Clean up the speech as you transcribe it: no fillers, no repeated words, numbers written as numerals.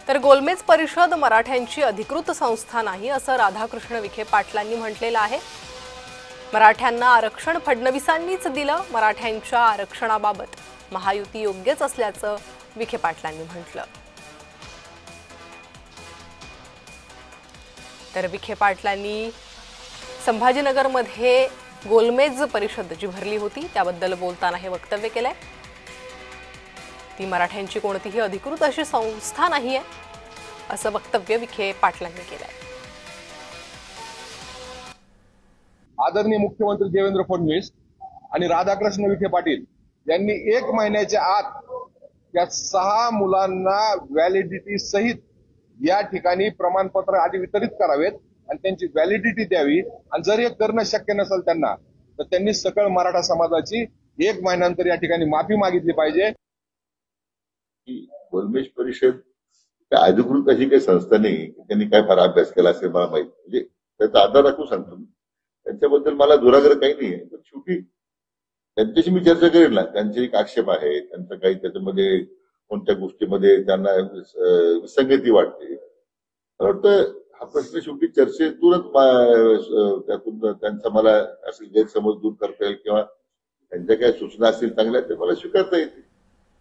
तर गोलमेज परिषद मराठ्यांची अधिकृत संस्था नाही असं राधाकृष्ण विखे पाटलांनी म्हटलेलं आहे। मराठ्यांना आरक्षण फडणवीसांनीच दिलं, मराठ्यांच्या आरक्षणाबाबत महायुती योग्यच असल्याचं विखे पाटलांनी म्हटलं। तर विखे पाटलांनी संभाजीनगरमध्ये गोलमेज परिषद जी भरली होती त्याबद्दल बोलताना हे वक्तव्य केलंय। ती मराठ्यांची कोणतीही अधिकृत अशी संस्था नाहीये असं वक्तव्य विखे पाटलांनी केलंय। आदरणीय मुख्यमंत्री देवेंद्र फडणवीस आणि राधाकृष्ण विखे पाटील यांनी 1 महिन्याच्या आत या 6 मुलांना व्हॅलिडिटी सहित या ठिकाणी प्रमाणपत्र आधी वितरित करावेत आणि त्यांची व्हॅलिडिटी द्यावी। आणि जर हे करणं शक्य नसेल त्यांना तर त्यांनी सकळ मराठा समाजाची 1 महिन्यानंतर या ठिकाणी माफी मागितली पाहिजे। गोलमेज परिषद अधिकृत अशी काही संस्था नाही, त्यांनी काय फार अभ्यास केला असेल मला माहिती, म्हणजे त्याचा आधार राखून सांगतो मी। त्यांच्याबद्दल मला दुराग्रह काही नाही आहे, पण शेवटी त्यांच्याशी मी चर्चा करेन ना। त्यांचे एक आक्षेप आहे, त्यांचं काही त्याच्यामध्ये कोणत्या गोष्टीमध्ये त्यांना विसंगती वाटते। मला वाटतं हा प्रश्न शेवटी चर्चेतूनच त्यातून त्यांचा मला असं गैरसमज दूर करता येईल किंवा त्यांच्या काही सूचना असतील चांगल्या ते मला स्वीकारता येतील।